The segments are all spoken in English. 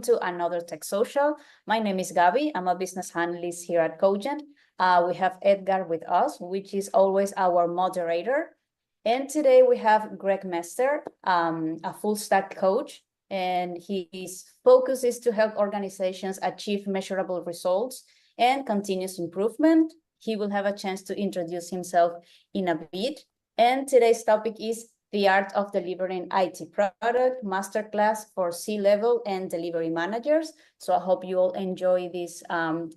to another Tech Social. My name is Gabi. I'm a business analyst here at Cogent. We have Edgar with us, which is always our moderator. And today we have Greg Mester, a full stack coach, and his focus is to help organizations achieve measurable results and continuous improvement. He will have a chance to introduce himself in a bit. And today's topic is the art of delivering IT product masterclass for C-level and delivery managers. So I hope you all enjoy this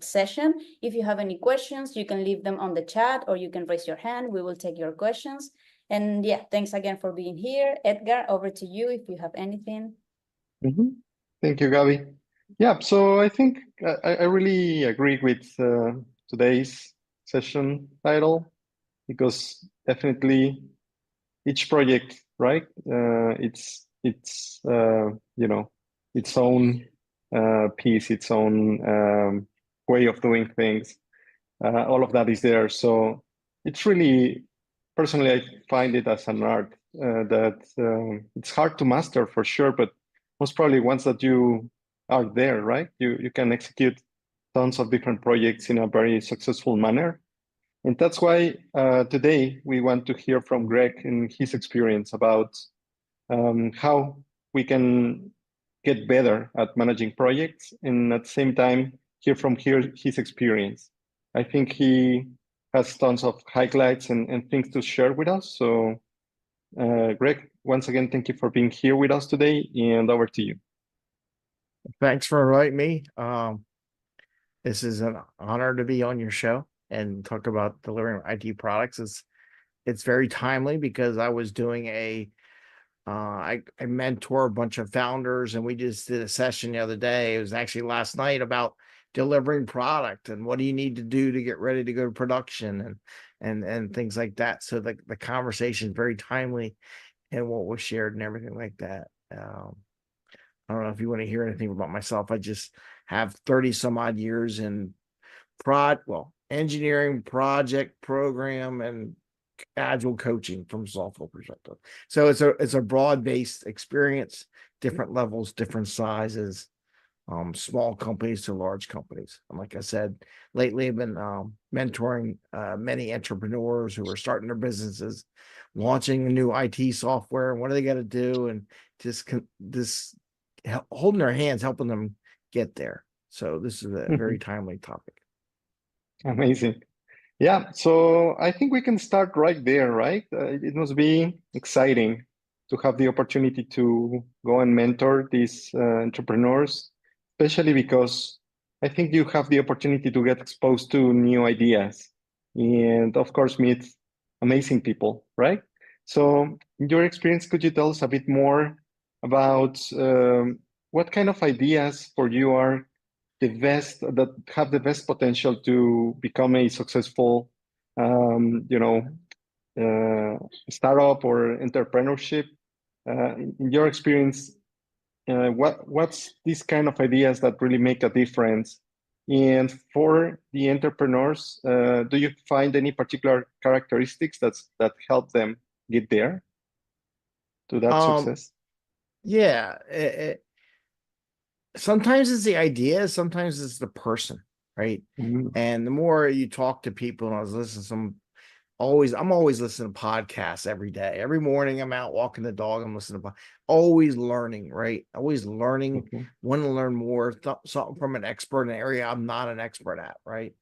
session. If you have any questions, you can leave them on the chat or you can raise your hand. We will take your questions. And yeah, thanks again for being here. Edgar, over to you if you have anything. Thank you, Gabi. Yeah, so I think I really agree with today's session title, because definitely each project, right? It's you know, its own piece, its own way of doing things. All of that is there. So it's really, personally, I find it as an art that it's hard to master for sure, but most probably once that you are there, right? You can execute tons of different projects in a very successful manner. And that's why today we want to hear from Greg and his experience about how we can get better at managing projects, and at the same time hear from his experience. I think he has tons of highlights and things to share with us. So Greg, once again, thank you for being here with us today, and over to you. Thanks for inviting me. This is an honor to be on your show and talk about delivering IT products. It's very timely because I was doing I mentor a bunch of founders, and we just did a session the other day. It was actually last night about delivering product and what do you need to do to get ready to go to production and things like that. So the conversation is very timely and what was shared and everything like that. I don't know if you want to hear anything about myself. I just have 30 some odd years in engineering, project, program, and agile coaching from software perspective. So it's a broad-based experience, different levels, different sizes, small companies to large companies. And like I said, lately I've been mentoring many entrepreneurs who are starting their businesses, launching a new IT software, and what do they got to do, and just holding their hands, helping them get there. So this is a very timely topic. Amazing. Yeah, so I think we can start right there, right? It must be exciting to have the opportunity to go and mentor these entrepreneurs, especially because I think you have the opportunity to get exposed to new ideas and, of course, meet amazing people, right? So in your experience, could you tell us a bit more about what kind of ideas for you are the best, that have the best potential to become a successful, startup or entrepreneurship? In your experience, what's these kind of ideas that really make a difference? And for the entrepreneurs, do you find any particular characteristics that help them get there to that success? Yeah, sometimes it's the idea, sometimes it's the person, right? And the more you talk to people, and I was listening to I'm always listening to podcasts every day. Every morning I'm out walking the dog, I'm listening to always learning, right? Always learning, want to learn more, something from an expert in an area I'm not an expert at, right?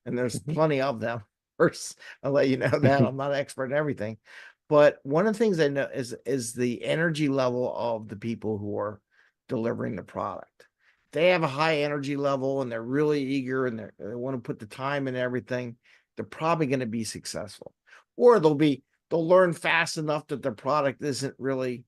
And there's plenty of them. First, I'll let you know that I'm not an expert in everything. But one of the things I know is the energy level of the people who are delivering the product. They have a high energy level and they're really eager and they want to put the time in everything. They're probably going to be successful, or they'll learn fast enough that their product isn't really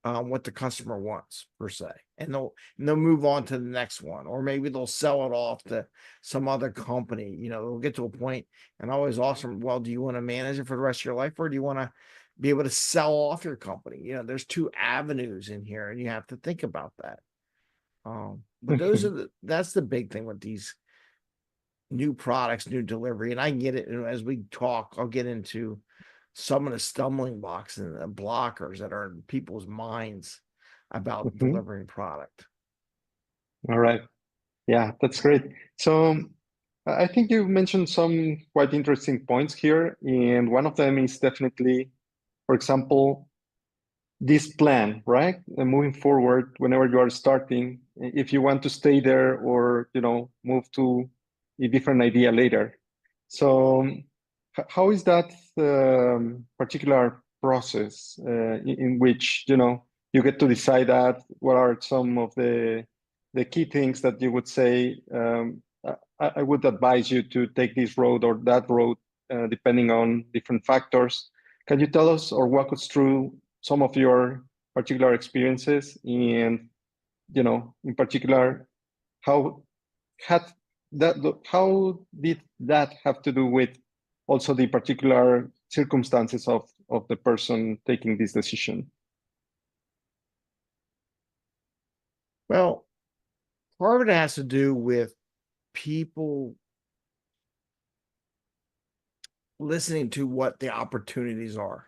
what the customer wants per se, and they'll move on to the next one, or maybe they'll sell it off to some other company. They'll get to a point, and always awesome. Well, do you want to manage it for the rest of your life, or do you want to be able to sell off your company? There's two avenues in here, and you have to think about that. But that's the big thing with these new products, new delivery. And I can get it as we talk. I'll get into some of the stumbling blocks and the blockers that are in people's minds about delivering product. All right. Yeah, that's great. So I think you mentioned some quite interesting points here, and one of them is definitely, for example, this plan, right? And moving forward, whenever you are starting, if you want to stay there or, move to a different idea later. So how is that particular process in which, you get to decide that? What are some of the key things that you would say, I would advise you to take this road or that road, depending on different factors. Can you tell us or walk us through some of your particular experiences and, in particular, how had how did that have to do with also the particular circumstances of the person taking this decision? Well, part of it has to do with people listening to what the opportunities are.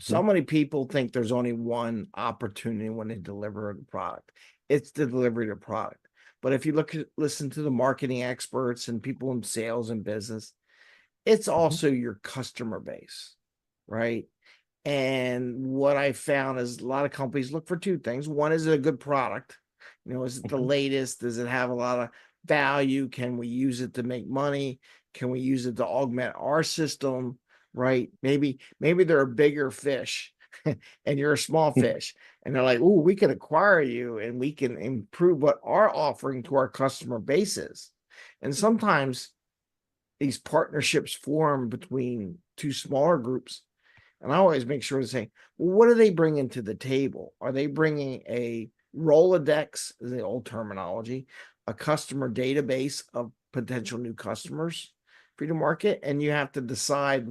So many people think there's only one opportunity when they deliver a product. It's the delivery of the product. But if you listen to the marketing experts and people in sales and business, it's also your customer base, right? And what I found is a lot of companies look for two things. One, is it a good product? Is it the latest? Does it have a lot of value? Can we use it to make money? Can we use it to augment our system? Right? Maybe they're a bigger fish and you're a small fish. And they're like, oh, we can acquire you and we can improve what our offering to our customer base is. And sometimes these partnerships form between two smaller groups. And I always make sure to say, well, what are they bringing to the table? Are they bringing a Rolodex, is the old terminology, a customer database of potential new customers for you to market? And you have to decide,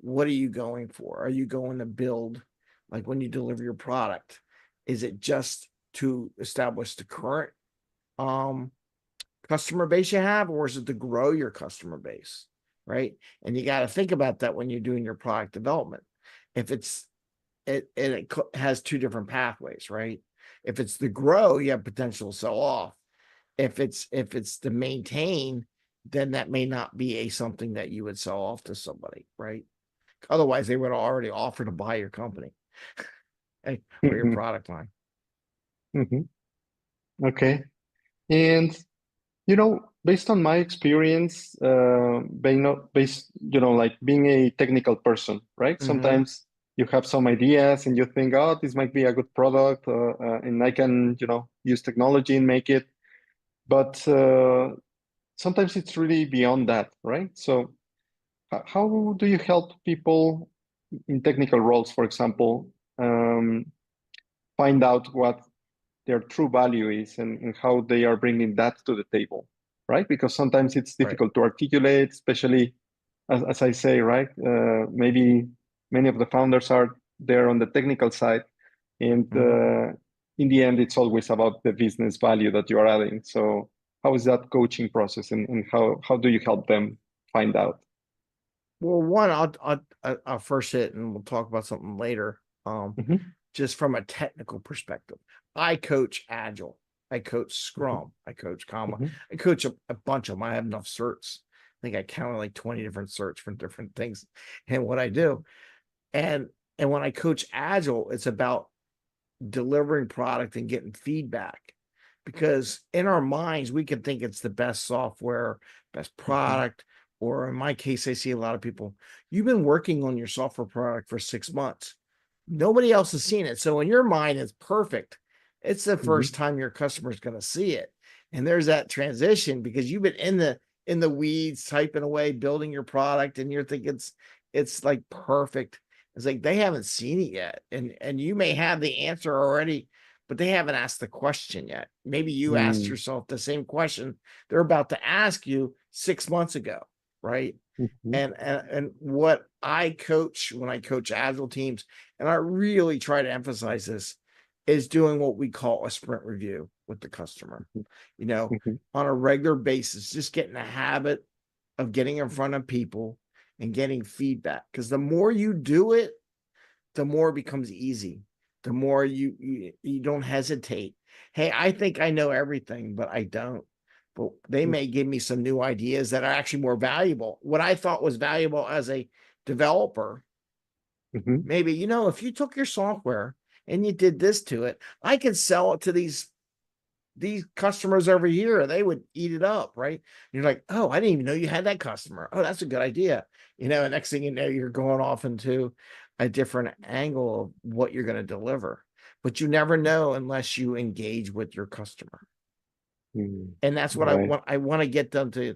what are you going for? Are you going to build, like when you deliver your product, is it just to establish the current customer base you have, or is it to grow your customer base, right? And you got to think about that when you're doing your product development. If it has two different pathways, right? If it's the grow, you have potential to sell off. If it's the maintain, then that may not be something that you would sell off to somebody, right? Otherwise, they would already offer to buy your company or your product line. Okay. And, based on my experience, like being a technical person, right? Sometimes you have some ideas and you think, oh, this might be a good product, and I can, use technology and make it. But sometimes it's really beyond that, right? So how do you help people in technical roles, for example, find out what their true value is and how they are bringing that to the table, right? Because sometimes it's difficult to articulate, especially as I say, right? Maybe many of the founders are there on the technical side, and in the end, it's always about the business value that you are adding. So how is that coaching process, and how do you help them find out? Well, one, I'll first hit, and we'll talk about something later. Just from a technical perspective, I coach agile, I coach Scrum, I coach Comma, I coach a bunch of them. I have enough certs. I think I counted like 20 different certs for different things and what I do. And when I coach agile, it's about delivering product and getting feedback, because in our minds, we can think it's the best software, best product, or in my case, I see a lot of people, you've been working on your software product for 6 months. Nobody else has seen it. So in your mind, it's perfect. It's the first time your customer is going to see it. And there's that transition because you've been in the weeds, typing away, building your product, and you're thinking it's like perfect. It's like they haven't seen it yet. And you may have the answer already, but they haven't asked the question yet. Maybe you asked yourself the same question they're about to ask you 6 months ago, right? And what I coach when I coach agile teams, and I really try to emphasize this, is doing what we call a sprint review with the customer, on a regular basis, just getting a habit of getting in front of people and getting feedback. Because the more you do it, the more it becomes easy. The more you don't hesitate. hey, I think I know everything, but I don't. But they may give me some new ideas that are actually more valuable. What I thought was valuable as a developer, maybe, if you took your software and you did this to it, I could sell it to these customers over here. They would eat it up, right? And you're like, oh, I didn't even know you had that customer. Oh, that's a good idea. And next thing you know, you're going off into a different angle of what you're going to deliver. But you never know unless you engage with your customer. And that's what I want to get them to.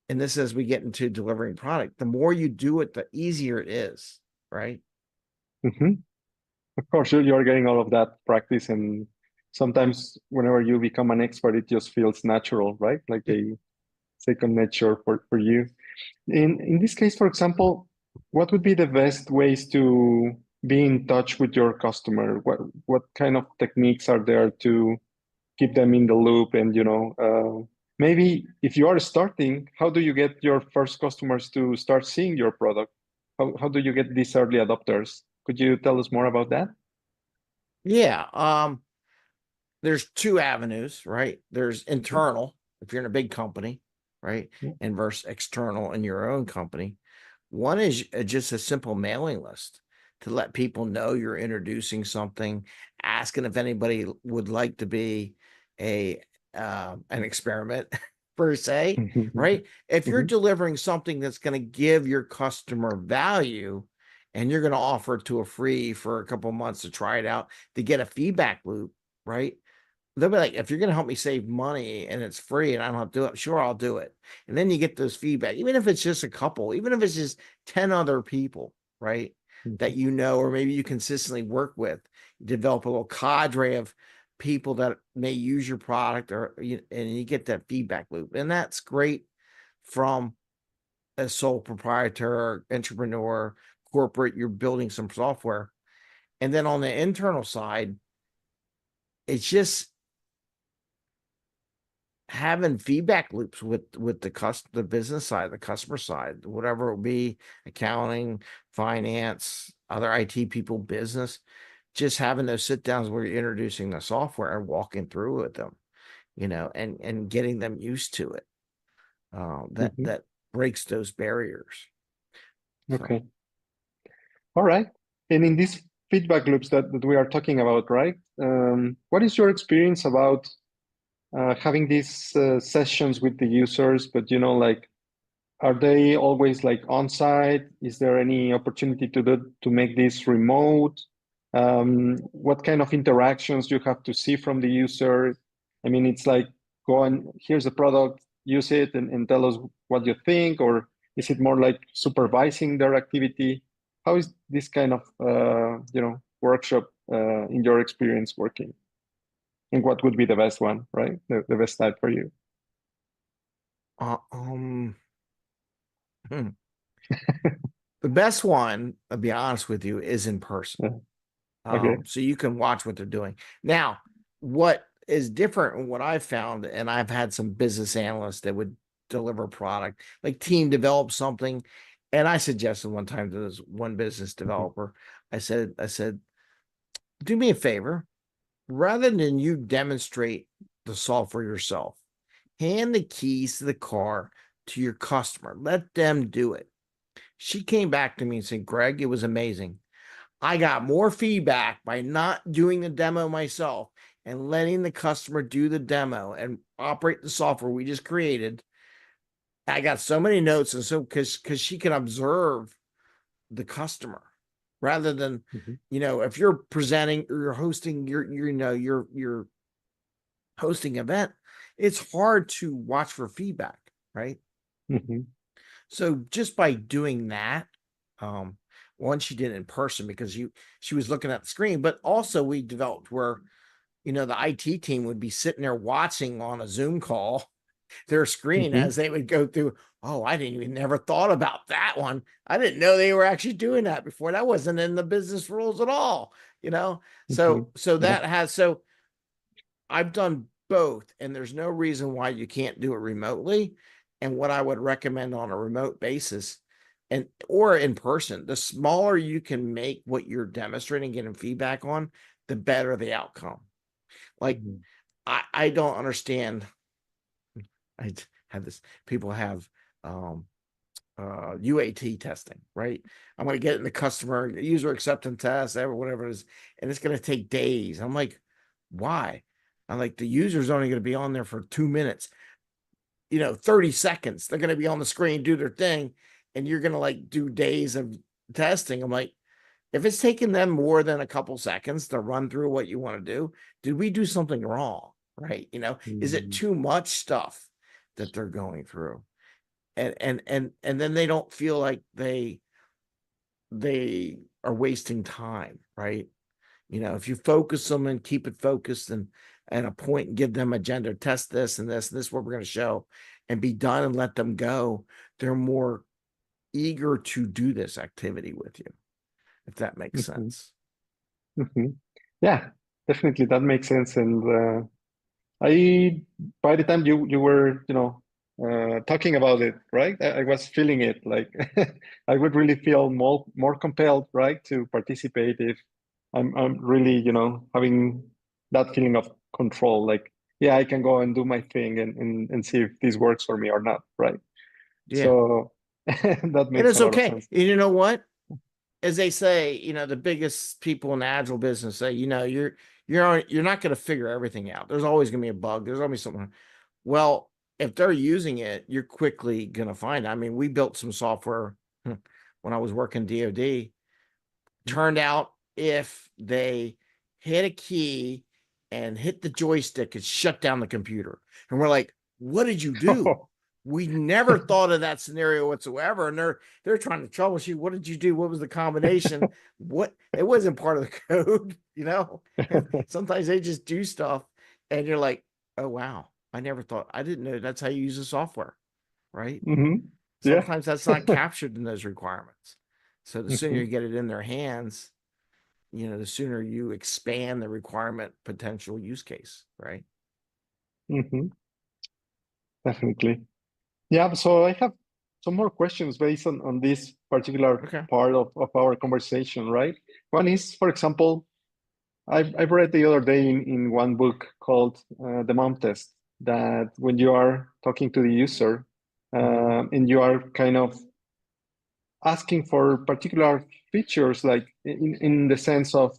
And this, as we get into delivering product, the more you do it, the easier it is, right? Of course, you're getting all of that practice, and sometimes whenever you become an expert, it just feels natural, right? Like a second nature for you. In this case, for example, what would be the best ways to be in touch with your customer? What kind of techniques are there to keep them in the loop? And maybe if you are starting, how do you get your first customers to start seeing your product? How do you get these early adopters? Could you tell us more about that? Yeah. There's two avenues, right? There's internal, if you're in a big company, right? And versus external in your own company. One is just a simple mailing list to let people know you're introducing something, asking if anybody would like to be an experiment per se, right? If you're delivering something that's going to give your customer value and you're going to offer it to a free for a couple of months to try it out, to get a feedback loop, right? They'll be like, if you're going to help me save money and it's free and I don't have to do it, sure, I'll do it. And then you get those feedback, even if it's just a couple, even if it's just 10 other people, right? That or maybe you consistently work with, develop a little cadre of people that may use your product, and you get that feedback loop. And that's great from a sole proprietor, entrepreneur, corporate, you're building some software. And then on the internal side, it's just having feedback loops with the business side, the customer side, whatever it will be, accounting, finance, other IT people, business, just having those sit downs where you're introducing the software and walking through with them, and getting them used to it. That breaks those barriers. Okay. All right. And in these feedback loops that we are talking about, right? What is your experience about having these sessions with the users? But are they always like on site? Is there any opportunity to make this remote? What kind of interactions you have to see from the user? I mean, it's like, go on, here's the product, use it and tell us what you think, or is it more like supervising their activity? How is this kind of workshop in your experience working? And what would be the best one, right? The best type for you? The best one, I'll be honest with you, is in person. Okay. So you can watch what they're doing. Now, what is different and what I've found, and I've had some business analysts that would deliver product, like team develop something. And I suggested one time to this one business developer, I said, do me a favor, rather than you demonstrate the software yourself, hand the keys to the car to your customer, let them do it. She came back to me and said, Greg, it was amazing. I got more feedback by not doing the demo myself and letting the customer do the demo and operate the software we just created. I got so many notes, and so because she can observe the customer rather than if you're presenting or you're hosting your hosting event, it's hard to watch for feedback, right? So just by doing that, one, she did it in person because she was looking at the screen, but also we developed where, the IT team would be sitting there watching on a Zoom call their screen as they would go through. Oh, I didn't even never thought about that one. I didn't know they were actually doing that before. That wasn't in the business rules at all, So I've done both, and there's no reason why you can't do it remotely. And what I would recommend on a remote basis or in person, the smaller you can make what you're demonstrating, getting feedback on, the better the outcome. Like, I don't understand. I have this, people have UAT testing, right? I'm going to get in the customer user acceptance test, whatever it is, and it's going to take days. I'm like, why? I'm like, the user's only going to be on there for 2 minutes, 30 seconds. They're going to be on the screen, do their thing, and you're going to like do days of testing. I'm like, if it's taking them more than a couple seconds to run through what you want to do, did we do something wrong? Right? Is it too much stuff that they're going through? And then they don't feel like they are wasting time, right? If you focus them and keep it focused and a point and give them agenda, test this and this is what we're going to show, and be done and let them go, they're more eager to do this activity with you, if that makes sense. Yeah, definitely that makes sense. And by the time you were talking about it, right, I was feeling it. Like I would really feel more compelled, right, to participate if I'm really having that feeling of control. Like, yeah, I can go and do my thing and see if this works for me or not, right? Yeah. So that And makes it's a lot of okay. sense. You know what? As they say, the biggest people in the agile business say, you're not going to figure everything out. There's always going to be a bug. There's always something. Well, if they're using it, you're quickly going to find it. I mean, we built some software when I was working DoD. Turned out if they hit a key and hit the joystick, it shut down the computer. And we're like, what did you do? We never thought of that scenario whatsoever. And they're trying to troubleshoot. What did you do? What was the combination? It wasn't part of the code, And sometimes they just do stuff and you're like, oh wow, I didn't know that's how you use the software, right? Yeah. Sometimes that's not captured in those requirements. So the sooner you get it in their hands, the sooner you expand the requirement potential use case, right? Definitely. Yeah, so I have some more questions based on this particular part of our conversation, right? One is, for example, I've read the other day in one book called The Mom Test, that when you are talking to the user and you are kind of asking for particular features, like in the sense of,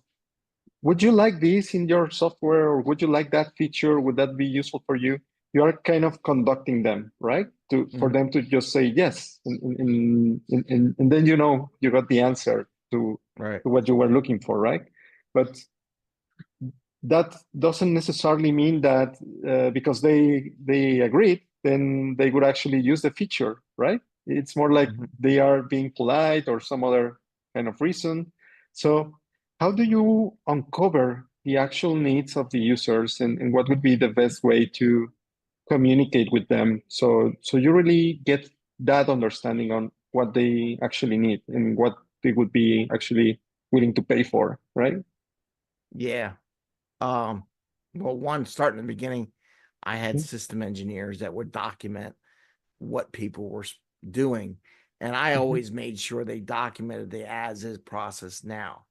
would you like this in your software, or would you like that feature? Would that be useful for you? You are kind of conducting them, right? For them to just say yes, and then you got the answer to what you were looking for, right? But that doesn't necessarily mean that because they agreed, then they would actually use the feature, right? It's more like they are being polite or some other kind of reason. So how do you uncover the actual needs of the users, and what would be the best way to communicate with them so you really get that understanding on what they actually need and what they would be actually willing to pay for, right? Yeah. Well, one, starting in the beginning, I had system engineers that would document what people were doing. And I always made sure they documented the as is process now,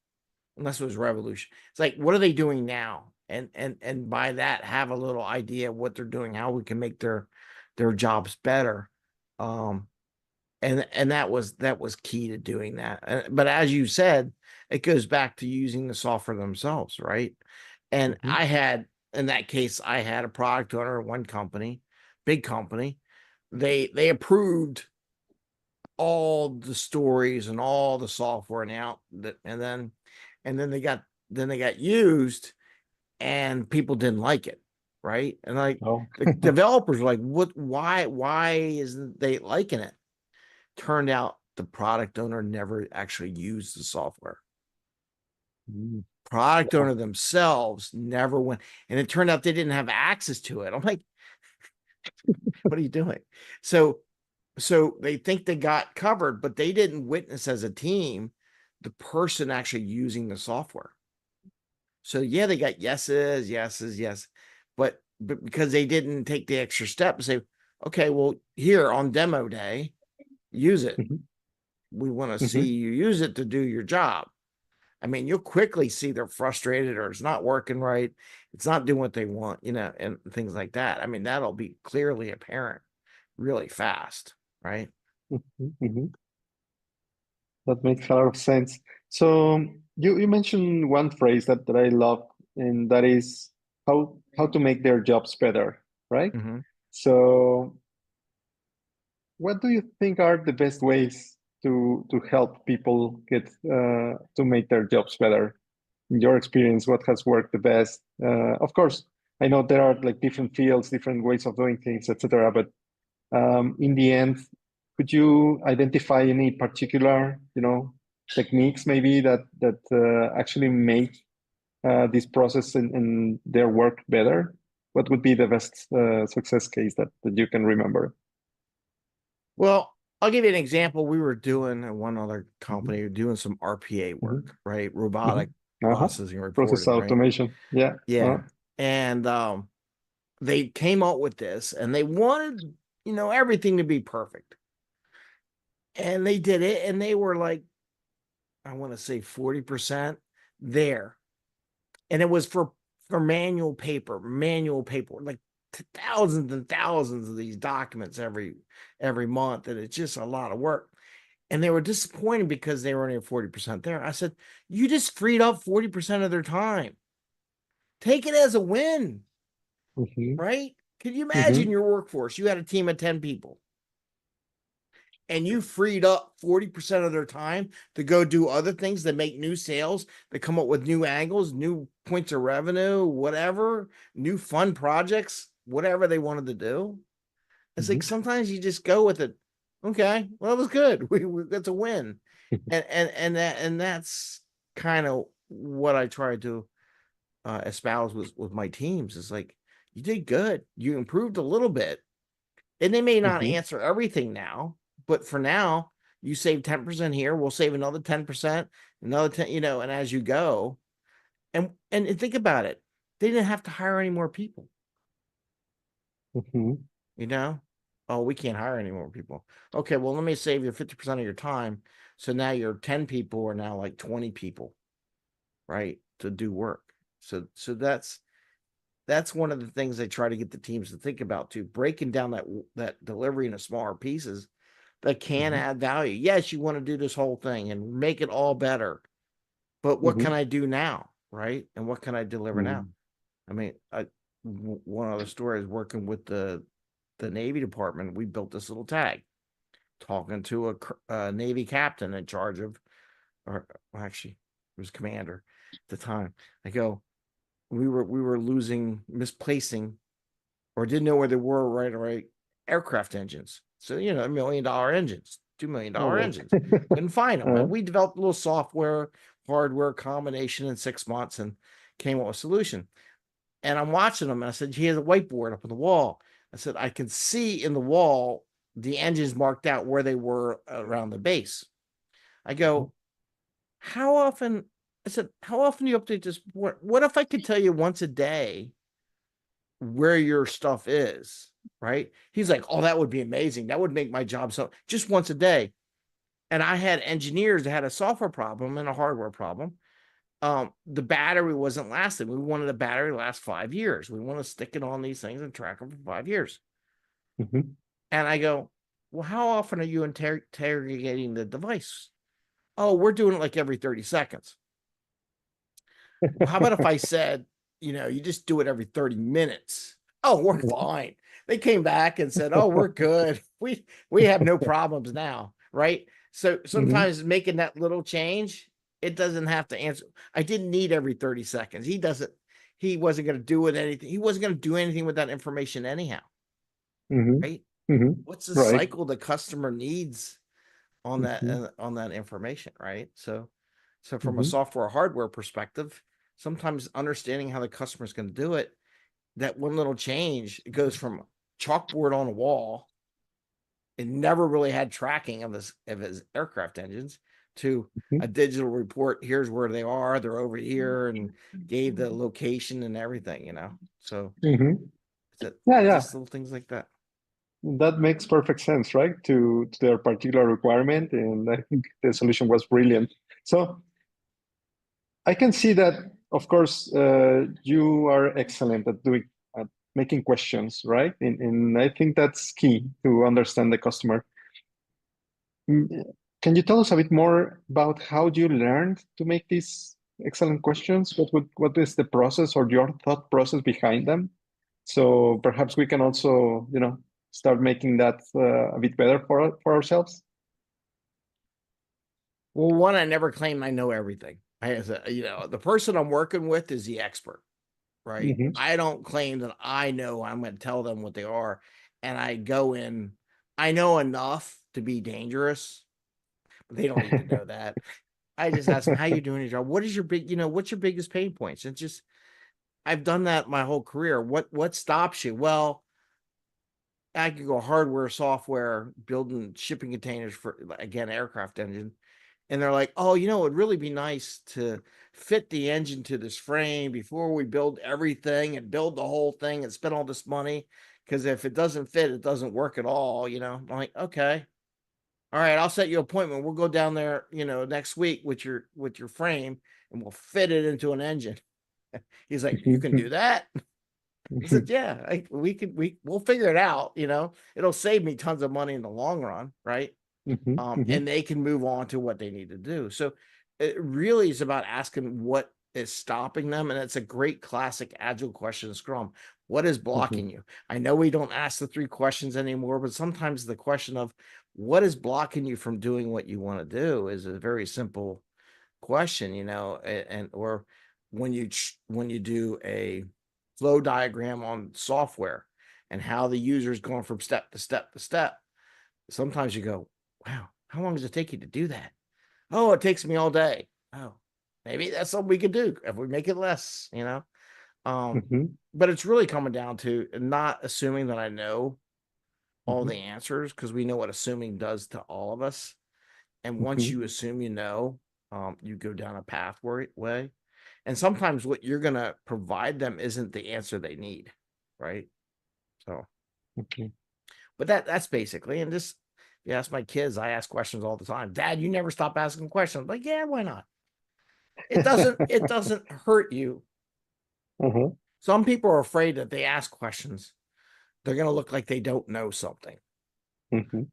unless it was revolution. It's like, what are they doing now? And by that, have a little idea of what they're doing, how we can make their jobs better. And that was key to doing that. But as you said, it goes back to using the software themselves, right? And I had, in that case, I had a product owner at one company, big company. They approved all the stories and all the software and then they got used and people didn't like it, right? And like the developers were like, why isn't they liking it? Turned out the product owner never actually used the software. Product owner themselves never went, and it turned out they didn't have access to it. I'm like, what are you doing? So they think they got covered, but they didn't witness as a team the person actually using the software. So yeah, they got yeses, but because they didn't take the extra step and say, okay, well, here on demo day, use it. We want to see you use it to do your job. I mean, you'll quickly see they're frustrated or it's not working right. It's not doing what they want, you know, and things like that. I mean, that'll be clearly apparent really fast, right? That makes a lot of sense. So you mentioned one phrase that I love, and that is how to make their jobs better, right? So what do you think are the best ways to help people get to make their jobs better? In your experience, what has worked the best? Of course, I know there are like different fields, different ways of doing things, etc. But in the end, could you identify any particular, techniques maybe that actually make this process and their work better? What would be the best success case that you can remember? Well, I'll give you an example. We were doing at one other company, doing some RPA work, right? Robotic processing and process reporting, right? automation. Yeah. Yeah. And they came up with this and they wanted, everything to be perfect. And they did it and they were like, I want to say 40% there. And it was for manual paper, like thousands and thousands of these documents every month. And it's just a lot of work. And they were disappointed because they were only at 40% there. I said, you just freed up 40% of their time. Take it as a win, right? Can you imagine your workforce? You had a team of 10 people and you freed up 40% of their time to go do other things, that make new sales, that come up with new angles, new points of revenue, whatever, new fun projects, whatever they wanted to do. It's like sometimes you just go with it. Okay, well, it was good. That's a win, and that's kind of what I tried to espouse with my teams. Is like, you did good. You improved a little bit, and they may not answer everything now, but for now, you save 10% here. We'll save another 10%, another 10. And as you go, and think about it, they didn't have to hire any more people. Oh, we can't hire any more people. Okay, well, let me save you 50% of your time. So now your 10 people are now like 20 people, right, to do work. So that's one of the things I try to get the teams to think about too, breaking down that delivery into smaller pieces that can add value. Yes, you want to do this whole thing and make it all better, but what can I do now, right? And what can I deliver now? I mean, one other story is working with the Navy department. We built this little tag, talking to a Navy captain in charge of, or actually, it was commander at the time. I go, we were misplacing, or didn't know where they were right aircraft engines. So $1 million engines, $2 million engines. Couldn't find them. And we developed a little software, hardware combination in 6 months and came up with a solution. And I'm watching them, and I said, he has a whiteboard up on the wall. I said, I can see in the wall the engines marked out where they were around the base. I go, how often do you update this? What if I could tell you once a day where your stuff is, right? He's like, oh, that would be amazing. That would make my job so just once a day. And I had engineers that had a software problem and a hardware problem. The battery wasn't lasting. We wanted the battery to last 5 years. We want to stick it on these things and track them for 5 years. And I go, well, how often are you interrogating the device? Oh, we're doing it like every 30 seconds. Well, how about if I said, you just do it every 30 minutes? Oh, we're fine. They came back and said, oh, we're good. We have no problems now, right? So sometimes making that little change, it doesn't have to answer. I didn't need every 30 seconds. He wasn't going to do it anything. He wasn't going to do anything with that information anyhow. Right? What's the cycle the customer needs on that information, right? So from a software hardware perspective, sometimes understanding how the customer is going to do it, that one little change, it goes from chalkboard on a wall, it never really had tracking of his aircraft engines, to a digital report. Here's where they are. They're over here, and gave the location and everything, So just little things like that. That makes perfect sense, right? To their particular requirement. And I think the solution was brilliant. So I can see that, of course, you are excellent at making questions, right? And I think that's key to understand the customer. Can you tell us a bit more about how you learned to make these excellent questions? What is the process or your thought process behind them? So perhaps we can also, start making that a bit better for ourselves. Well, one, I never claim I know everything. The person I'm working with is the expert, right? Mm-hmm. I don't claim that I know. I'm going to tell them what they are. And I go in, I know enough to be dangerous. They don't need to know that. I just ask them, how you doing your job? What is your what's your biggest pain points? And just, I've done that my whole career. What stops you? Well, I could go hardware, software, building shipping containers for, again, aircraft engine. And they're like, oh, it would really be nice to fit the engine to this frame before we build everything and build the whole thing and spend all this money. Because if it doesn't fit, it doesn't work at all. I'm like, okay, all right, I'll set you an appointment. We'll go down there, next week with your frame, and we'll fit it into an engine. He's like, you can do that? I said, yeah, we'll figure it out. It'll save me tons of money in the long run, right? And they can move on to what they need to do. So it really is about asking what is stopping them. And it's a great classic agile question in Scrum. What is blocking you? I know we don't ask the 3 questions anymore, but sometimes the question of what is blocking you from doing what you want to do is a very simple question, or when you do a flow diagram on software and how the user is going from step to step to step, sometimes you go, wow, how long does it take you to do that? Oh, it takes me all day. Oh, maybe that's something we could do if we make it less, But it's really coming down to not assuming that I know all the answers, because we know what assuming does to all of us. And once you assume you go down a pathway. And sometimes what you're going to provide them isn't the answer they need, right? So, but that's basically, and just, you ask my kids, I ask questions all the time. Dad, you never stop asking questions. I'm like, yeah, why not? It doesn't hurt you. Some people are afraid that they ask questions, they're going to look like they don't know something.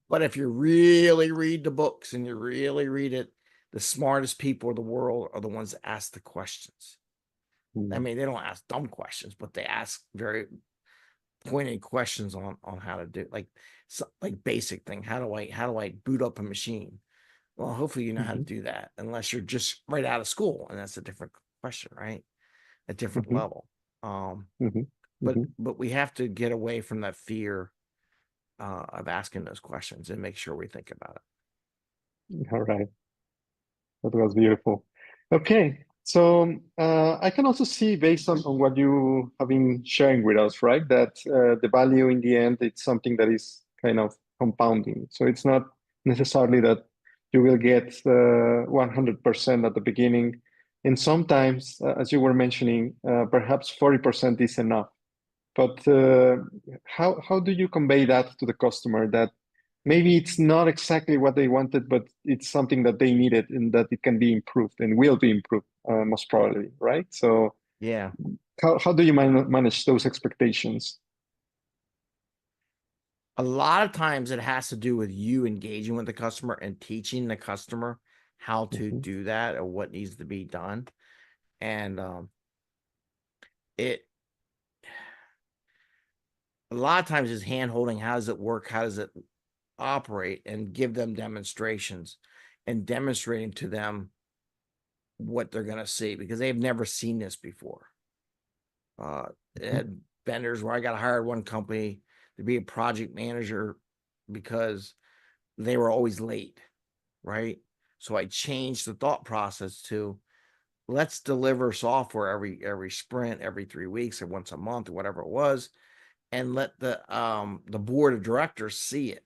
But if you really read the books and you really read it, the smartest people in the world are the ones that ask the questions. I mean, they don't ask dumb questions, but they ask very pointed questions on how to do, like basic thing. How do I boot up a machine? Well, hopefully you know how to do that, unless you're just right out of school, and that's a different question, right? A different level. But we have to get away from that fear of asking those questions and make sure we think about it. All right. That was beautiful. Okay. So I can also see, based on what you have been sharing with us, right, that the value in the end, it's something that is kind of compounding. So it's not necessarily that you will get 100% at the beginning. And sometimes, as you were mentioning, perhaps 40% is enough. But how do you convey that to the customer, that maybe it's not exactly what they wanted, but it's something that they needed and that it can be improved and will be improved, most probably, right? So yeah, how do you manage those expectations? A lot of times it has to do with you engaging with the customer and teaching the customer how to do that or what needs to be done. And a lot of times is hand holding. How does it work? How does it operate? And give them demonstrations and demonstrating to them what they're going to see, because they've never seen this before. Had vendors where I got hired one company to be a project manager because they were always late, right? So I changed the thought process to, let's deliver software every sprint, every 3 weeks or once a month or whatever it was, and let the board of directors see it.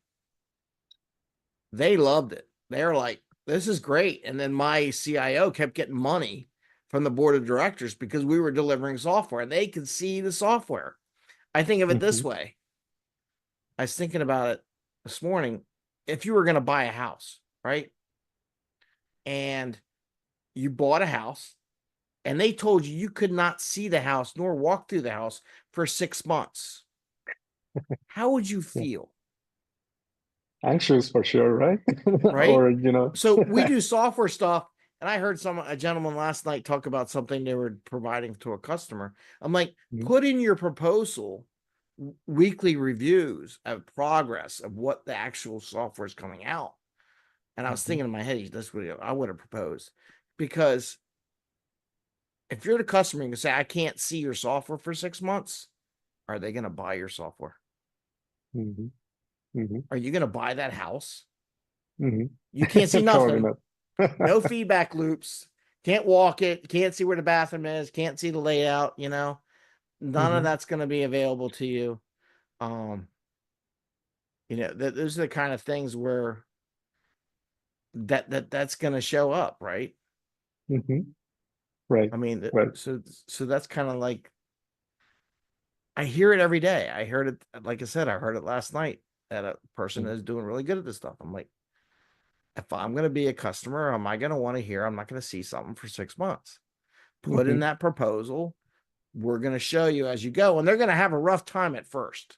They loved it. They're like, this is great. And then my CIO kept getting money from the board of directors because we were delivering software and they could see the software. I think of it this way. I was thinking about it this morning. If you were going to buy a house, right? And you bought a house and they told you could not see the house nor walk through the house for 6 months, how would you feel? Anxious for sure, right? Right? Or, you know. So we do software stuff, and I heard a gentleman last night talk about something they were providing to a customer. I'm like, put in your proposal weekly reviews of progress of what the actual software is coming out. And I was thinking in my head, that's what I would have proposed. Because if you're the customer, you can say, I can't see your software for 6 months. Are they going to buy your software? Are you going to buy that house? You can't see nothing. No feedback loops. Can't walk it. Can't see where the bathroom is. Can't see the layout. You know, none of that's going to be available to you. You know, those are the kind of things where that's going to show up, right? Right. I mean, Right. so that's kind of like, I hear it every day. I heard it, like I said, I heard it last night that a person is doing really good at this stuff. I'm like, if I'm going to be a customer, am I going to want to hear I'm not going to see something for 6 months? Put in that proposal. We're going to show you as you go, and they're going to have a rough time at first.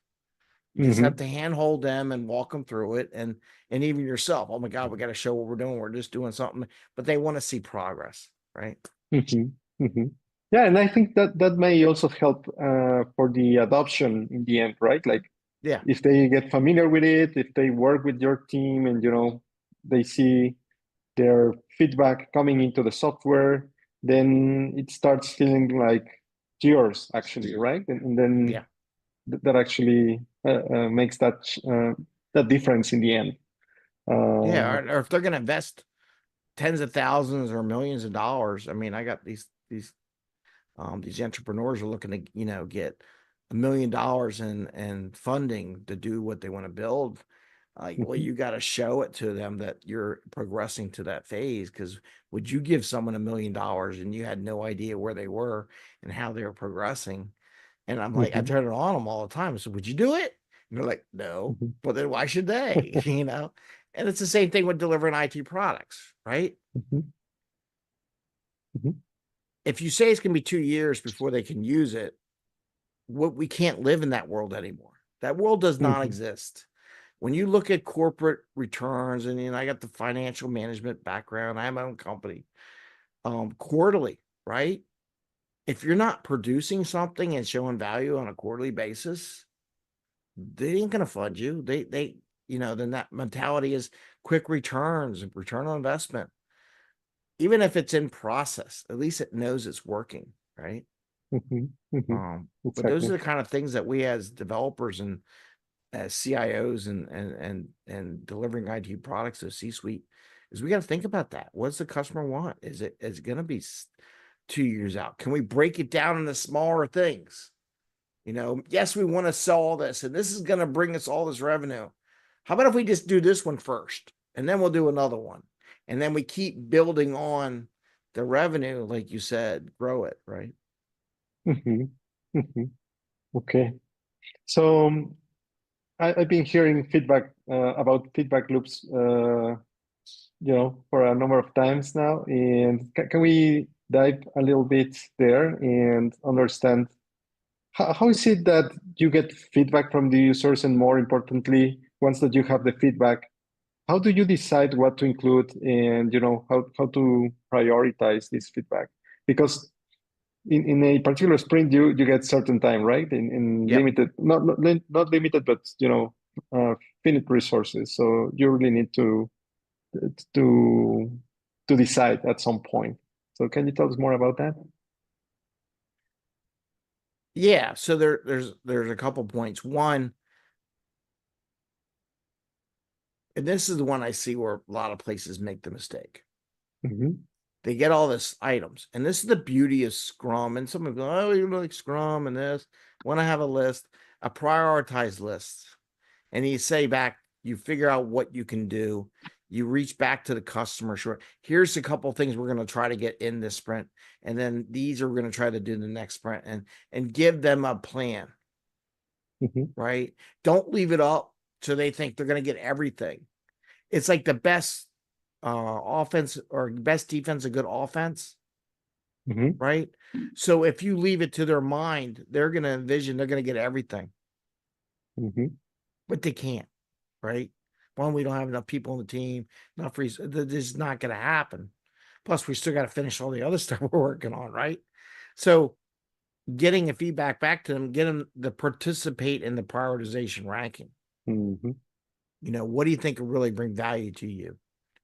You just have to handhold them and walk them through it, and even yourself. Oh my God, we got to show what we're doing. We're just doing something, but they want to see progress, right? Yeah, and I think that may also help for the adoption in the end, right? Like, Yeah, if they get familiar with it, if they work with your team, and you know they see their feedback coming into the software, then it starts feeling like yours actually, right? And then yeah. that actually makes that difference in the end. Yeah, or if they're going to invest tens of thousands or millions of dollars. I mean, I got these entrepreneurs are looking to, you know, get $1 million in funding to do what they want to build. Well, you got to show it to them that you're progressing to that phase. Because would you give someone $1 million and you had no idea where they were and how they were progressing? And I'm like, I turn it on them all the time. So would you do it? And they're like, no. But then why should they? You know? And it's the same thing with delivering IT products, right? If you say it's going to be 2 years before they can use it, we can't live in that world anymore. That world does not exist. When you look at corporate returns, and you know, I got the financial management background, I have my own company, quarterly, right? If you're not producing something and showing value on a quarterly basis, they ain't gonna fund you. They, you know, then that mentality is quick returns and return on investment. Even if it's in process, at least it knows it's working, right? But those are the kind of things that we as developers and as CIOs and delivering IT products to C-suite is we got to think about that. What does the customer want? Is it going to be 2 years out? Can we break it down into smaller things? You know, yes, we want to sell all this, and this is going to bring us all this revenue. How about if we just do this one first, and then we'll do another one, and then we keep building on the revenue, like you said, grow it, right? Okay. So I've been hearing feedback about feedback loops, you know, for a number of times now. And can we dive a little bit there and understand how is it that you get feedback from the users? And more importantly, once that you have the feedback, how do you decide what to include, and you know how to prioritize this feedback? Because in a particular sprint, you get certain time, right? In Yep. limited, not limited, but you know, finite resources. So you really need to decide at some point. So can you tell us more about that? Yeah. So there's a couple points. One, and this is the one I see where a lot of places make the mistake. They get all this items, and this is the beauty of Scrum. And some people go, oh, you like Scrum and this. Want to have a list, a prioritized list, and you say back, you figure out what you can do. You reach back to the customer. Sure, here's a couple of things we're going to try to get in this sprint, and then these are we're going to try to do the next sprint, and give them a plan. Right? Don't leave it up so they think they're going to get everything. It's like the best offense or best defense, a good offense. Mhm. right? So if you leave it to their mind, they're going to envision they're going to get everything, Mhm. but they can't, right? One, we don't have enough people on the team, enough reason. This is not going to happen. Plus, we still got to finish all the other stuff we're working on, right? So getting a feedback back to them, get them to participate in the prioritization ranking. Mhm. You know, what do you think will really bring value to you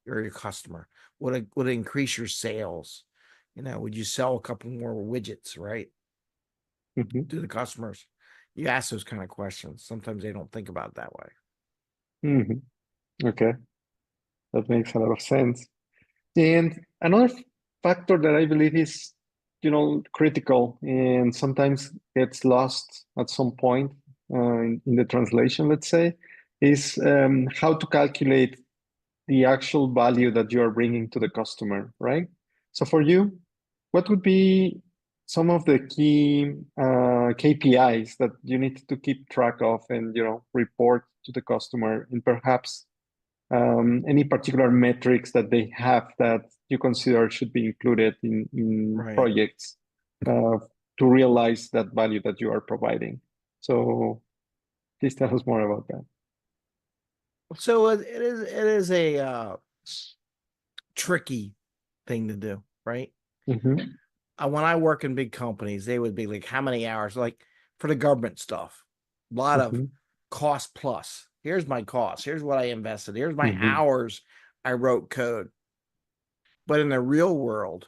or your customer? Would it increase your sales? You know, would you sell a couple more widgets, right, Mhm. to the customers? You ask those kind of questions. Sometimes they don't think about it that way. Mhm. Okay, that makes a lot of sense. And another factor that I believe is, critical and sometimes gets lost at some point in the translation, let's say, is how to calculate the actual value that you are bringing to the customer, right? So for you, what would be some of the key KPIs that you need to keep track of and, report to the customer, and perhaps any particular metrics that they have that you consider should be included in Right. projects uh, to realize that value that you are providing? So please tell us more about that. So it is a tricky thing to do, right? Mm-hmm. When I work in big companies, they would be like, how many hours? Like for the government stuff, a lot of Mm-hmm. cost plus. Here's my cost. Here's what I invested. Here's my Mm-hmm. hours I wrote code. But in the real world,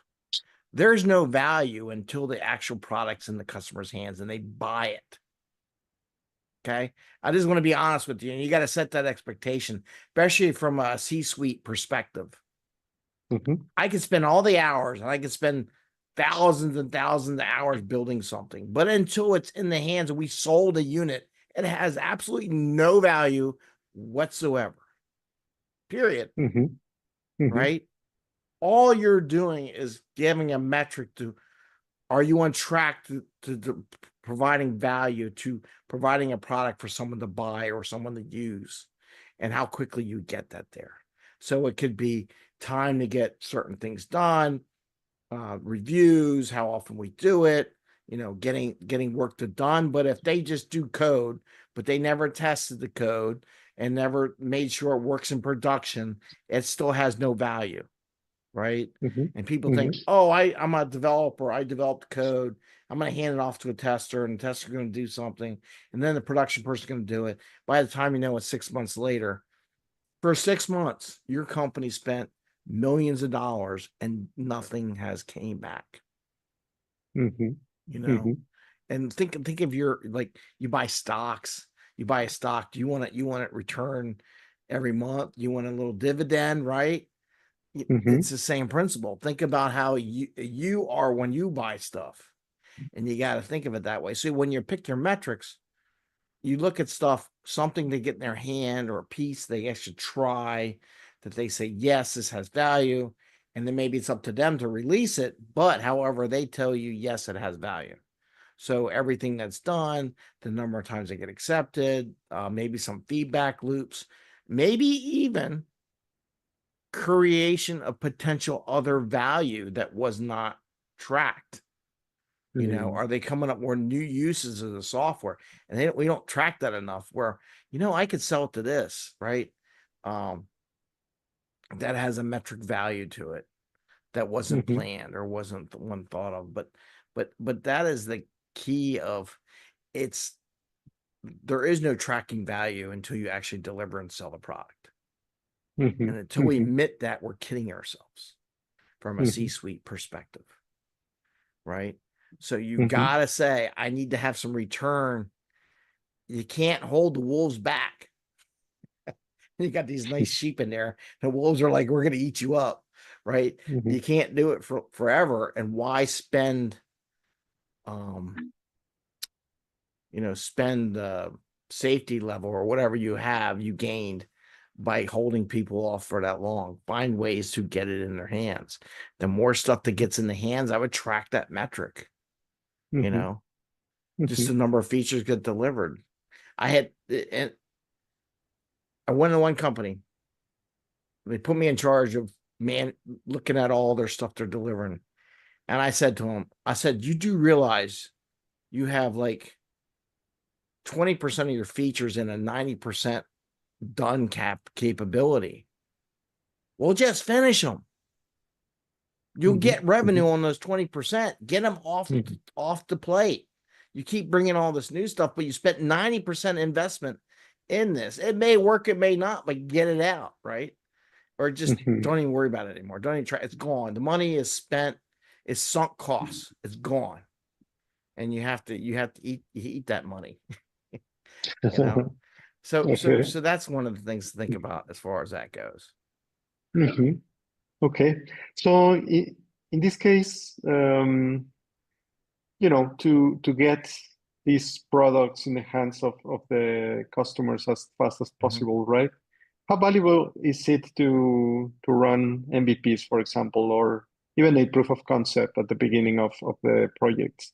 there's no value until the actual product's in the customer's hands and they buy it. Okay. I just want to be honest with you. And you got to set that expectation, especially from a C-suite perspective. Mm-hmm. I could spend all the hours and I could spend thousands and thousands of hours building something. But until it's in the hands and we sold a unit, it has absolutely no value whatsoever. Period. Mm-hmm. Mm-hmm. Right? All you're doing is giving a metric to, are you on track to providing value, to providing a product for someone to buy or someone to use, and how quickly you get that there. So it could be time to get certain things done, reviews, how often we do it, getting work done. But if they just do code, but they never tested the code and never made sure it works in production, it still has no value, right? Mm-hmm. And people think, Mm-hmm. oh, I'm a developer, I developed code, I'm going to hand it off to a tester, and the tester's going to do something, and then the production person's going to do it. By the time you know it, 6 months later, for 6 months, your company spent millions of dollars and nothing has came back, Mm-hmm. you Mm-hmm. know. And think of your, like, you buy stocks, you buy a stock, do you want it returned every month? You want a little dividend, right? Mm-hmm. It's the same principle. Think about how you are when you buy stuff, and you got to think of it that way. So when you pick your metrics, you look at stuff, something they get in their hand or a piece they actually try, that they say, yes, this has value. And then maybe it's up to them to release it. But however, they tell you, yes, it has value. So everything that's done, the number of times they get accepted, maybe some feedback loops, maybe even creation of potential other value that was not tracked. Are they coming up with new uses of the software? And we don't track that enough where, I could sell it to this, right? That has a metric value to it that wasn't Mm-hmm. planned or wasn't the one thought of. But that is the key of it's, there is no tracking value until you actually deliver and sell the product. Mm-hmm. And until we Mm-hmm. admit that, we're kidding ourselves from a Mm-hmm. C-suite perspective, right? So you Mm-hmm. got to say, I need to have some return. You can't hold the wolves back. You got these nice sheep in there. The wolves are like, we're going to eat you up, right? Mm-hmm. You can't do it for forever. And why spend, spend safety level or whatever you gained by holding people off for that long? Find ways to get it in their hands. The more stuff that gets in the hands, I would track that metric, Mm-hmm. just Mm-hmm. the number of features get delivered. I went to one company. They put me in charge of looking at all their stuff they're delivering. And I said to him, I said, you do realize you have like 20% of your features in a 90% done capability. Well, just finish them. You'll get revenue on those 20%. Get them off the plate. You keep bringing all this new stuff, but you spent 90% investment in this. It may work, it may not, but get it out, right? Or just don't even worry about it anymore. Don't even try. It's gone. The money is spent. It's sunk costs. It's gone, and you have to eat that money. You know. So that's one of the things to think about as far as that goes. Okay, so in this case, you know, to get these products in the hands of the customers as fast as possible, right? How valuable is it to run MVPs, for example, or even a proof of concept at the beginning of the projects?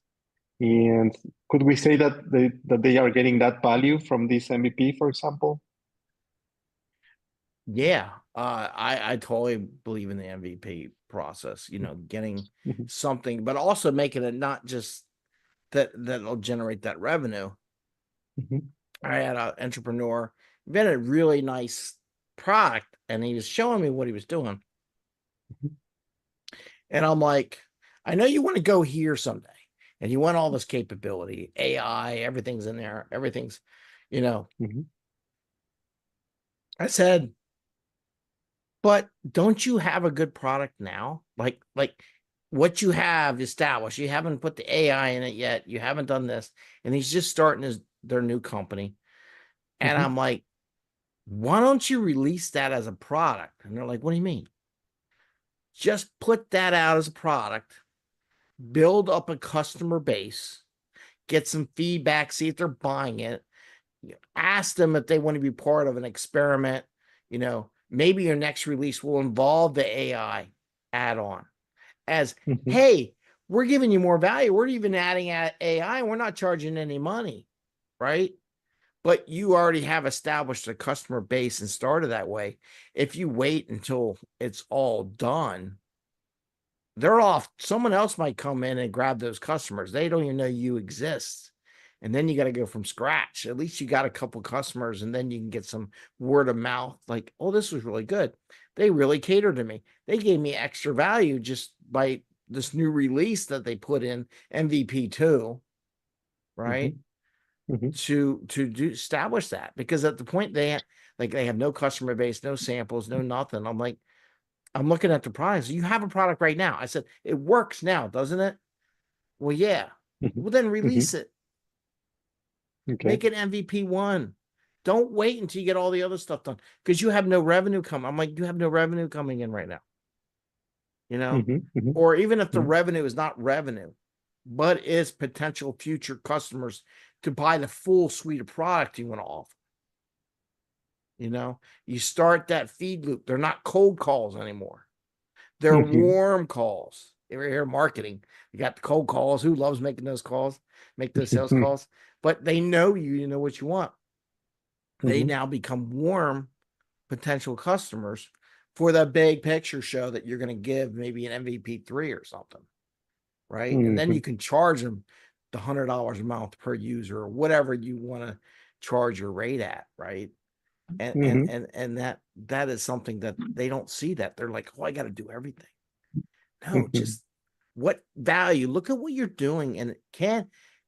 And could we say that they are getting that value from this MVP, for example? Yeah, I totally believe in the MVP process, you know, getting something, but also making it not just that'll generate that revenue. I had an entrepreneur invented a really nice product, and he was showing me what he was doing. And I'm like, I know you want to go here someday, and you want all this capability, AI, everything's in there, everything's, you know. I said, but don't you have a good product now? Like what you have established, you haven't put the AI in it yet. You haven't done this. And he's just starting their new company. And I'm like, why don't you release that as a product? And they're like, what do you mean? Just put that out as a product, build up a customer base, get some feedback, see if they're buying it, ask them if they want to be part of an experiment. You know, maybe your next release will involve the AI add-on as, hey, we're giving you more value. We're even adding AI. We're not charging any money, right? But you already have established a customer base and started that way. If you wait until it's all done, they're off. Someone else might come in and grab those customers. They don't even know you exist. And then you got to go from scratch. At least you got a couple customers, and then you can get some word of mouth like, oh, this was really good. They really catered to me. They gave me extra value just by this new release that they put in MVP 2, right? To establish that, because at the point they have no customer base, no samples, no nothing. I'm like, I'm looking at the price. You have a product right now. I said, it works now, doesn't it? Well, yeah. Well, then release it. Make it MVP 1. Don't wait until you get all the other stuff done, because you have no revenue coming. I'm like, you have no revenue coming in right now. You know, or even if the revenue is not revenue, but is potential future customers to buy the full suite of product you want to offer. You know, you start that feed loop. They're not cold calls anymore. They're warm calls. You ever hear marketing? You got the cold calls. Who loves making those calls, make those sales calls? But they know you know what you want. They now become warm potential customers for that big picture show that you're going to give maybe an MVP 3 or something, right? And then you can charge them the $100 a month per user, or whatever you want to charge your rate at, right? And that is something that they don't see. That they're like, oh, I got to do everything. No, just what value? Look at what you're doing, and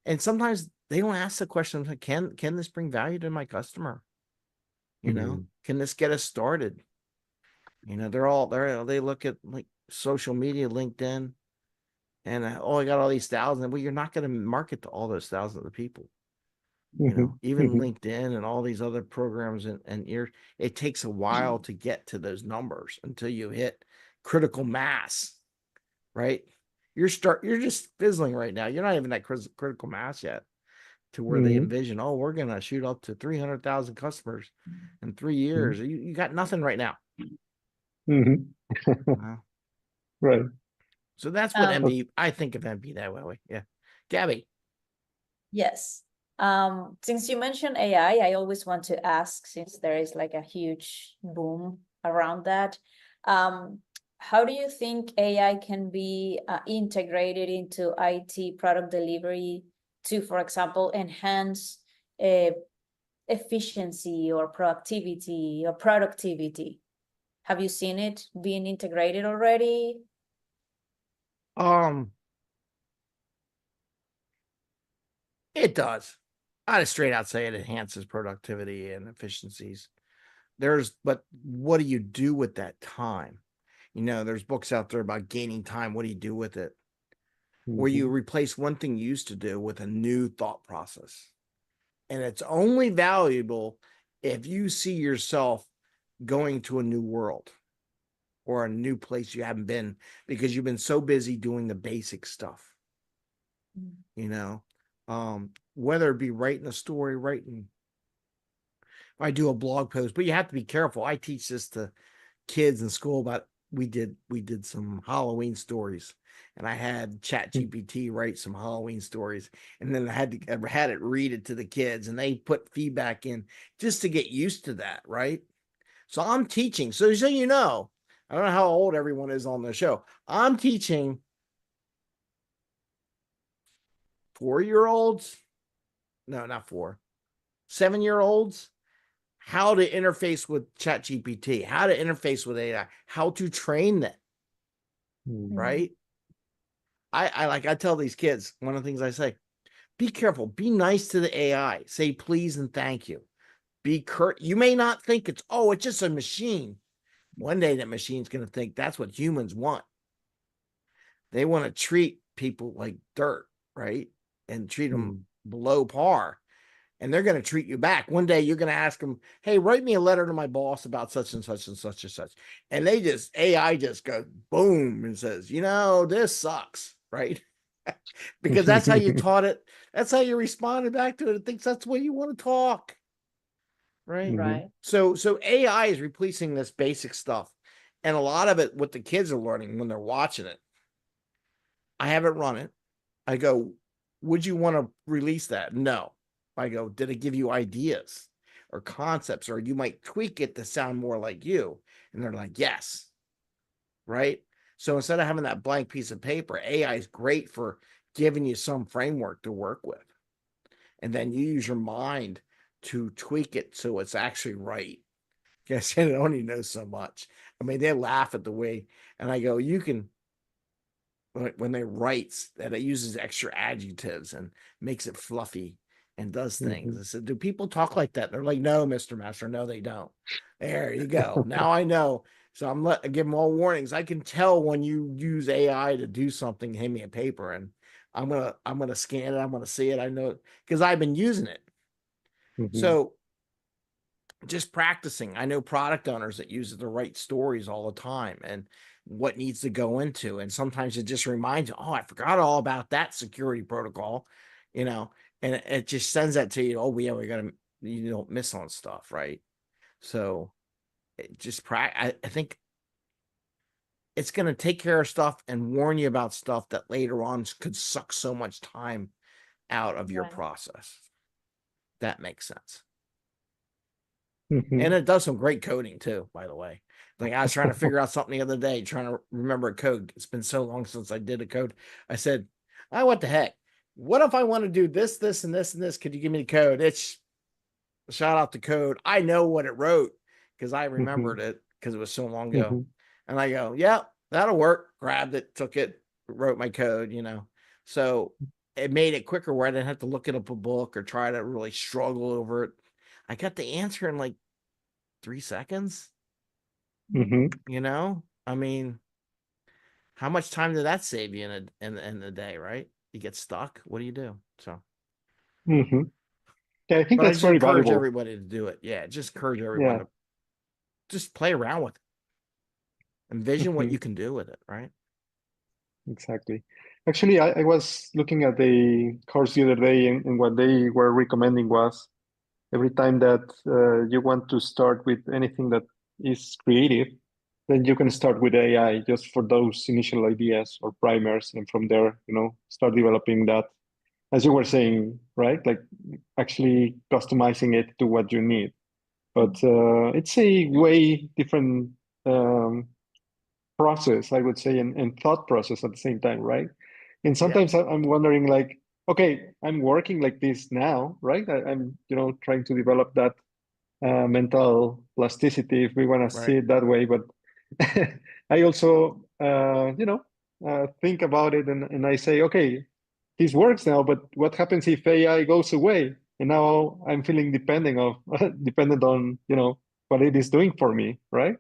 and sometimes they don't ask the question, can this bring value to my customer? You know, can this get us started? You know, they look at like social media, LinkedIn, and I got all these thousands. Well, you're not going to market to all those thousands of people. You know, even LinkedIn and all these other programs, and it takes a while to get to those numbers until you hit critical mass, right? You're just fizzling right now. You're not even at critical mass yet, to where they envision, oh, we're going to shoot up to 300,000 customers in 3 years. You got nothing right now. Right. So that's what I think of MVP that way. Yeah. Gabby. Yes. Since you mentioned AI, I always want to ask, since there is like a huge boom around that, how do you think AI can be integrated into IT product delivery to, for example, enhance efficiency or productivity? Have you seen it being integrated already? It does. I'd straight out say it enhances productivity and efficiencies. But what do you do with that time? You know, there's books out there about gaining time. What do you do with it? Where you replace one thing you used to do with a new thought process. And it's only valuable if you see yourself going to a new world or a new place you haven't been because you've been so busy doing the basic stuff. You know, whether it be writing a story, I do a blog post, but you have to be careful. I teach this to kids in school about we did some Halloween stories, and I had ChatGPT write some Halloween stories, and then I had it read it to the kids, and they put feedback in just to get used to that, right? So I'm teaching. So you know, I don't know how old everyone is on the show. I'm teaching 4-year-olds. No, not 4. 7-year-olds how to interface with ChatGPT, how to interface with AI, how to train them. Right? I tell these kids, one of the things I say, be careful, be nice to the AI, say please and thank you. Be curt. You may not think it's just a machine. One day that machine's going to think that's what humans want. They want to treat people like dirt, right? And treat them below par. And they're going to treat you back. One day you're going to ask them, hey, write me a letter to my boss about such and such and such and such. And AI just goes boom and says, you know, this sucks, right? Because that's how you taught it. That's how you responded back to it. It thinks that's the way you want to talk. Right. Right. So AI is replacing this basic stuff. And a lot of it, what the kids are learning when they're watching it, I haven't run it. I go, would you want to release that? No. I go, did it give you ideas or concepts, or you might tweak it to sound more like you? And they're like, yes. Right. So instead of having that blank piece of paper, AI is great for giving you some framework to work with. And then you use your mind to tweak it so it's actually right. Guess it only knows so much. I mean, they laugh at the way, and I go, you can, when they writes, that it uses extra adjectives and makes it fluffy and does things. I said, do people talk like that? They're like, no, Mr. Mester, no, they don't. There you go. Now I know. So I give them all warnings. I can tell when you use AI to do something, hand me a paper, and I'm gonna scan it. I'm gonna see it. I know it because I've been using it. So just practicing. I know product owners that use it to write stories all the time and what needs to go into. And sometimes it just reminds you, oh, I forgot all about that security protocol, you know, and it just sends that to you. Oh, yeah, you don't miss on stuff, right? So I think it's going to take care of stuff and warn you about stuff that later on could suck so much time out of your process. That makes sense. And it does some great coding too, by the way. Like I was trying to figure out something the other day, trying to remember a code. It's been so long since I did a code. I said, what the heck? What if I want to do this, this, and this, and this? Could you give me the code? It's shout out the code. I know what it wrote because I remembered it because it was so long ago. And I go, yeah, that'll work. Grabbed it, took it, wrote my code, you know. So it made it quicker where I didn't have to look it up a book or try to really struggle over it. I got the answer in like 3 seconds. You know, I mean, how much time did that save you in a day, right? You get stuck. What do you do? So, yeah, I think that's very encourage valuable. everybody to do it. Yeah, just encourage everyone to just play around with it. Envision what you can do with it, right? Exactly. Actually, I was looking at the course the other day, and what they were recommending was every time that you want to start with anything that is creative, then you can start with AI just for those initial ideas or primers, and from there, you know, start developing that, as you were saying, right? Like actually customizing it to what you need. But it's a way different process, I would say, and thought process at the same time, right? And Yeah, sometimes I'm wondering, like, okay, I'm working like this now, right? I'm, trying to develop that mental plasticity, if we want to see right. it that way. But I also, think about it, and I say, okay, this works now, but what happens if AI goes away? And now I'm feeling dependent on, what it is doing for me, right?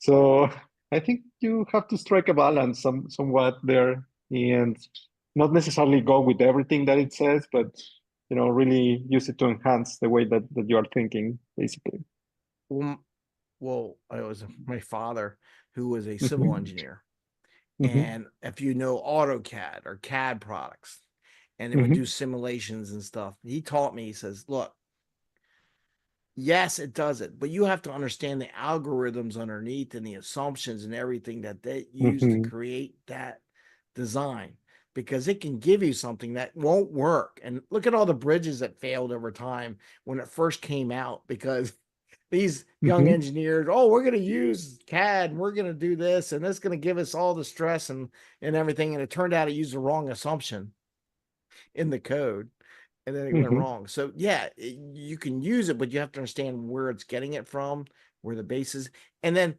So I think you have to strike a balance somewhat there, and not necessarily go with everything that it says, but really use it to enhance the way that you are thinking, basically. Well, it was my father who was a civil Hmm. engineer. Hmm. And if you know AutoCAD or CAD products, and they would do Hmm. simulations and stuff, he taught me, he says, look, yes, it does it, but you have to understand the algorithms underneath and the assumptions and everything that they use to Hmm. create that design, because it can give you something that won't work. And look at all the bridges that failed over time when it first came out, because these young Hmm. engineers, oh, we're going to use CAD and we're going to do this and it's going to give us all the stress and everything. And it turned out to use the wrong assumption in the code, and then it went Hmm. wrong. So yeah, you can use it, but you have to understand where it's getting it from, where the base is. And then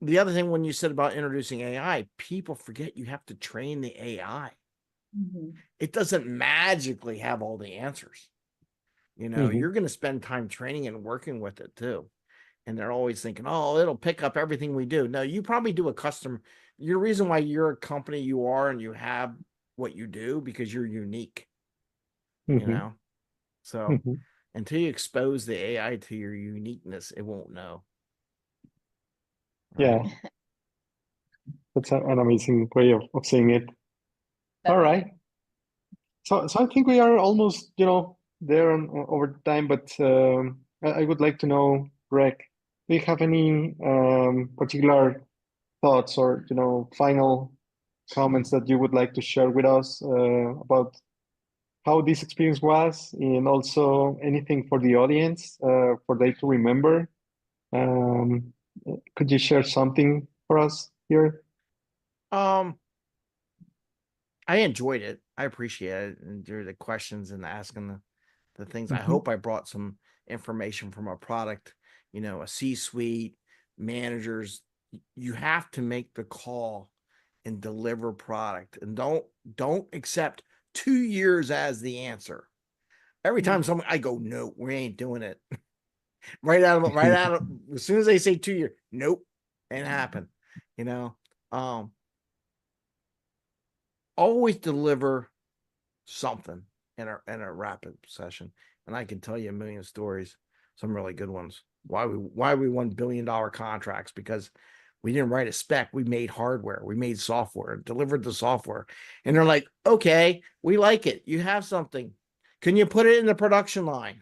the other thing, when you said about introducing AI, people forget you have to train the AI. Mhm. It doesn't magically have all the answers. Hmm. You're going to spend time training and working with it too. And they're always thinking, oh, it'll pick up everything we do. No, you probably do a custom. Your reason why you're a company you are and you have what you do, because you're unique, you Hmm. know? So Hmm. until you expose the AI to your uniqueness, it won't know. Right. Yeah, that's an amazing way of saying it. All right. Definitely. So I think we are almost, there over time, but I would like to know, Greg, do you have any particular thoughts or, final comments that you would like to share with us about how this experience was, and also anything for the audience for they to remember? Um, could you share something for us here? Um, I enjoyed it. I appreciate it. And the questions and asking the things. I Hmm. hope I brought some information from a product, a C-suite, managers. You have to make the call and deliver product, and don't accept 2 years as the answer. Every time someone, I go, no, we ain't doing it. Right out of, as soon as they say 2 years, nope, ain't happen. You know, um, always deliver something in a rapid session. And I can tell you a million stories, some really good ones. Why we won $1 billion contracts, because we didn't write a spec. We made hardware, we made software, delivered the software. And they're like, okay, we like it. You have something. Can you put it in the production line?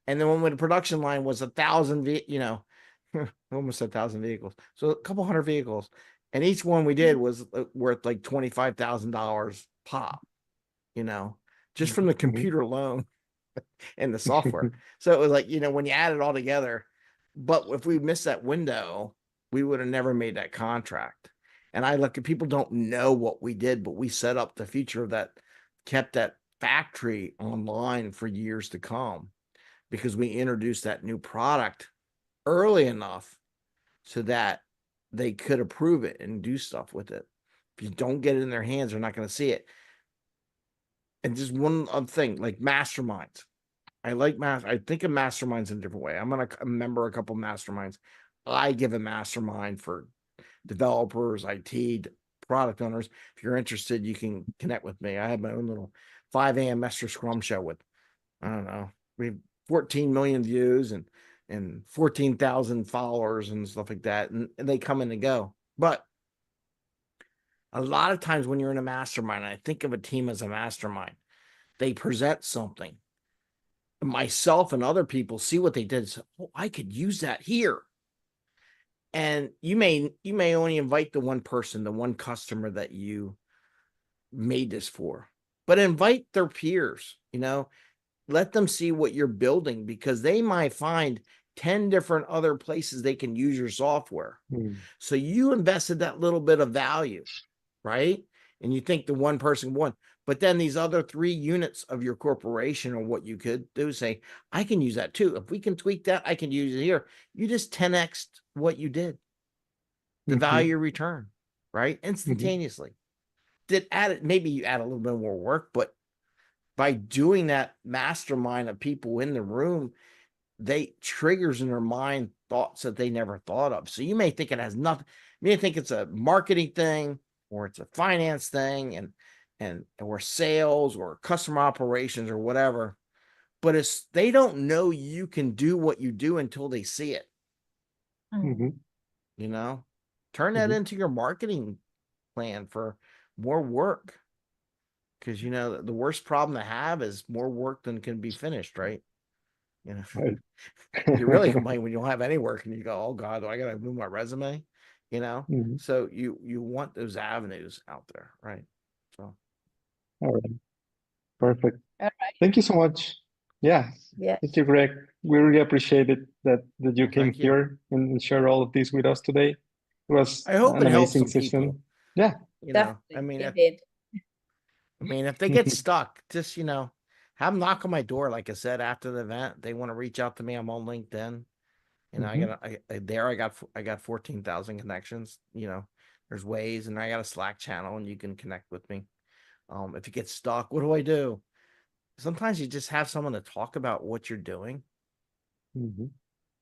And then when the production line was 1,000, almost 1,000 vehicles. So a couple hundred vehicles. And each one we did was worth like $25,000 pop, you know, just from the Hmm. computer alone and the software. So it was like, when you add it all together, but if we missed that window, we would have never made that contract. And I look at, people don't know what we did, but we set up the future that kept that factory online for years to come, because we introduced that new product early enough so that they could approve it and do stuff with it. If you don't get it in their hands, they're not going to see it. And just one other thing, like masterminds. I think of masterminds in a different way. I'm going to member a couple masterminds. I give a mastermind for developers, IT, product owners. If you're interested, you can connect with me. I have my own little 5 a.m. Mester Scrum show with, I don't know, we have 14 million views and 14,000 followers and stuff like that. And they come in and go. But a lot of times when you're in a mastermind, I think of a team as a mastermind, they present something. Myself and other people see what they did. So, oh, I could use that here. And you may only invite the one person, the one customer that you made this for, but invite their peers, let them see what you're building, because they might find 10 different other places they can use your software. Mm. So you invested that little bit of value, right? And you think the one person won, but then these other 3 units of your corporation or what you could do is say, I can use that too. If we can tweak that, I can use it here. You just 10x'd what you did, the value return, right? Instantaneously. Did add it, maybe you add a little bit more work, but by doing that mastermind of people in the room, they triggers in their mind thoughts that they never thought of. So you may think it has nothing, you may think it's a marketing thing, or it's a finance thing, or sales or customer operations or whatever, but it's, they don't know you can do what you do until they see it. You know, turn that into your marketing plan for more work. Because, you know, the worst problem to have is more work than can be finished, right? You know, Right. you really complain when you don't have any work and you go, oh God, do I gotta move my resume? You know, so you want those avenues out there, right? So All right. Perfect. All right. Thank you so much. Yeah. Yeah. Thank you, Greg. We really appreciate it that you came thank you. here and shared all of this with us today. It was I hope an it helps amazing some people. session. Yeah. You know, Definitely, I mean, it did. if they get stuck, just, you know, have them knock on my door. Like I said, after the event, they want to reach out to me. I'm on LinkedIn. You know, I got 14,000 connections. You know, there's ways, and I got a Slack channel, and you can connect with me. If you get stuck, what do I do? Sometimes you just have someone to talk about what you're doing, and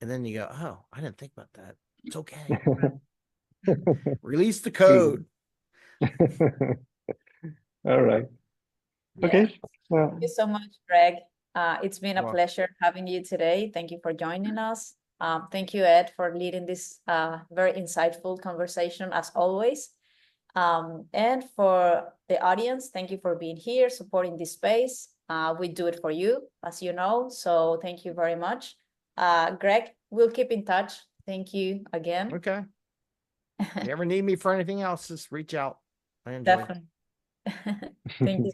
then you go, "Oh, I didn't think about that. It's okay. Release the code." All right. Yeah. Okay. Thank you so much, Greg. It's been a Well, pleasure having you today. Thank you for joining us. Thank you, Ed, for leading this very insightful conversation as always. And for the audience, thank you for being here, supporting this space. We do it for you, as you know, so thank you very much. Greg, we'll keep in touch. Thank you again. okay. If you ever need me for anything else, just reach out. I enjoy it. Definitely. Thank you.